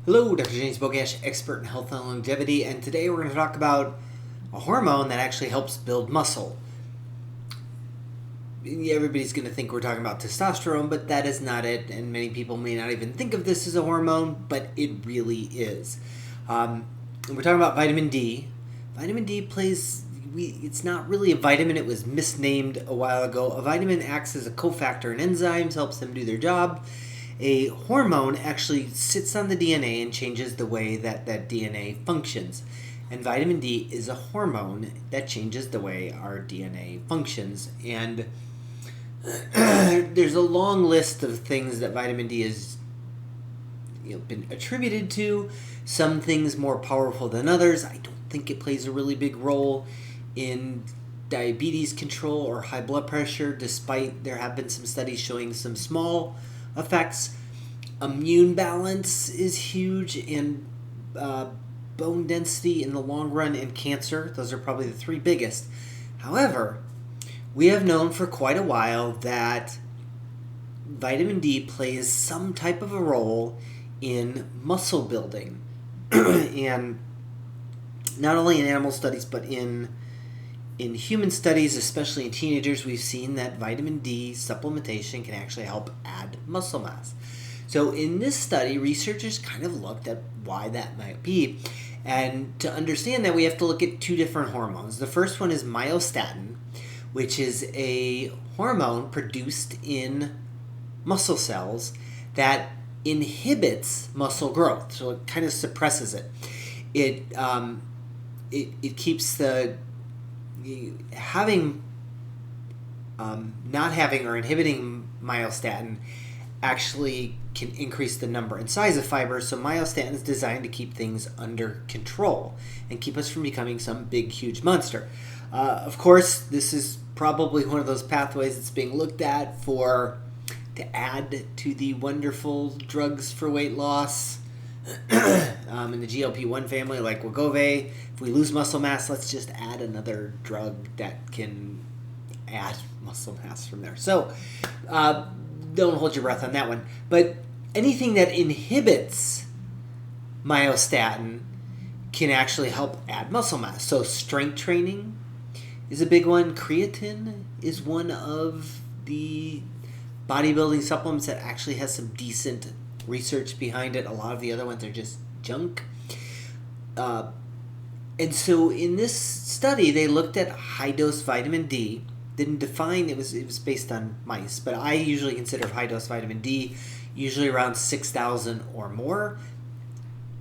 Hello, Dr. James Bogash, expert in health and longevity, and today we're going to talk about a hormone that actually helps build muscle. Everybody's going to think we're talking about testosterone, but that is not it, and many people may not even think of this as a hormone, but it really is. We're talking about vitamin D. Vitamin D it's not really a vitamin, it was misnamed a while ago. A vitamin acts as a cofactor in enzymes, helps them do their job. A hormone actually sits on the DNA and changes the way that DNA functions. And vitamin D is a hormone that changes the way our DNA functions. And there's a long list of things that vitamin D has been attributed to. Some things more powerful than others. I don't think it plays a really big role in diabetes control or high blood pressure, despite there have been some studies showing some small effects. Immune balance is huge, and bone density in the long run, and cancer. Those are probably the three biggest. However, we have known for quite a while that vitamin D plays some type of a role in muscle building. And not only in animal studies, but in human studies, especially in teenagers, we've seen that vitamin D supplementation can actually help add muscle mass. So in this study, researchers kind of looked at why that might be. And to understand that, we have to look at two different hormones. The first one is myostatin, which is a hormone produced in muscle cells that inhibits muscle growth. So it kind of suppresses it. It keeps not having or inhibiting myostatin actually can increase the number and size of fibers. So myostatin is designed to keep things under control and keep us from becoming some big, huge monster. Of course, this is probably one of those pathways that's being looked at to add to the wonderful drugs for weight loss in the GLP-1 family, like Wegovy. If we lose muscle mass, let's just add another drug that can add muscle mass from there. So don't hold your breath on that one. But anything that inhibits myostatin can actually help add muscle mass. So strength training is a big one. Creatine is one of the bodybuilding supplements that actually has some decent research behind it. A lot of the other ones are just junk. And so in this study, they looked at high-dose vitamin D. Didn't define, it was based on mice, but I usually consider high-dose vitamin D usually around 6,000 or more.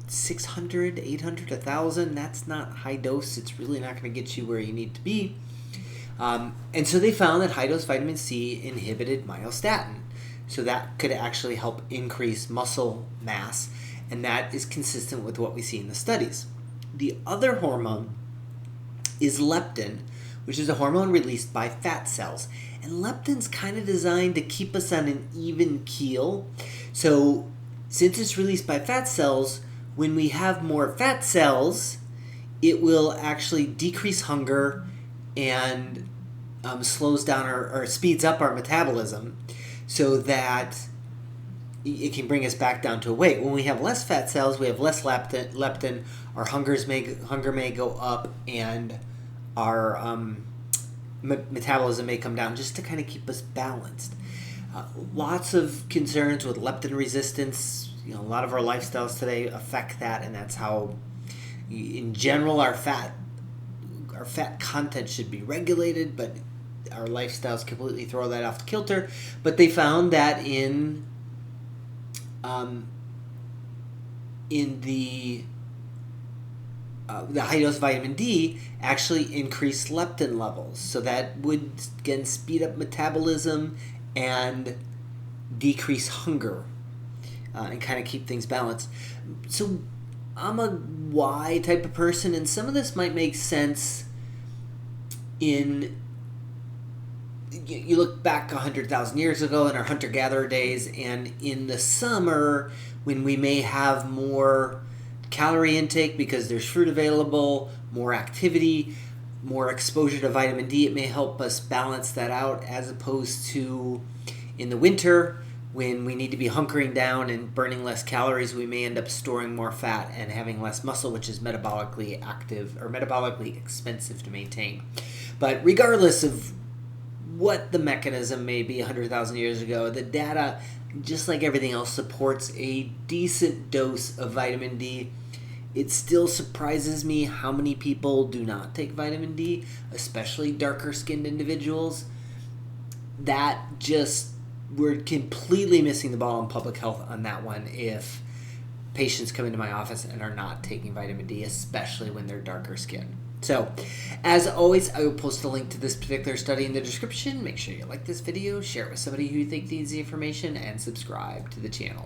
600, 800, 1,000, that's not high dose. It's really not going to get you where you need to be. And so they found that high-dose vitamin C inhibited myostatin. So that could actually help increase muscle mass, and that is consistent with what we see in the studies. The other hormone is leptin, which is a hormone released by fat cells. And leptin's kind of designed to keep us on an even keel. So since it's released by fat cells, when we have more fat cells, it will actually decrease hunger and slows down or speeds up our metabolism so that it can bring us back down to a weight. When we have less fat cells, we have less leptin, our hunger may go up, and our metabolism may come down, just to kind of keep us balanced. Lots of concerns with leptin resistance. A lot of our lifestyles today affect that, and that's how, in general, our fat content should be regulated, but our lifestyles completely throw that off kilter. But they found that in the high-dose vitamin D actually increased leptin levels. So that would, again, speed up metabolism and decrease hunger and kind of keep things balanced. So I'm a why type of person, and some of this might make sense in... You look back 100,000 years ago in our hunter-gatherer days, and in the summer when we may have more calorie intake because there's fruit available, more activity, more exposure to vitamin D, it may help us balance that out, as opposed to in the winter when we need to be hunkering down and burning less calories, we may end up storing more fat and having less muscle, which is metabolically active or metabolically expensive to maintain. But regardless of what the mechanism may be 100,000 years ago, the data, just like everything else, supports a decent dose of vitamin D. It still surprises me how many people do not take vitamin D, especially darker skinned individuals. We're completely missing the ball on public health on that one if patients come into my office and are not taking vitamin D, especially when they're darker skinned. So, as always, I will post a link to this particular study in the description. Make sure you like this video, share it with somebody who you think needs the information, and subscribe to the channel.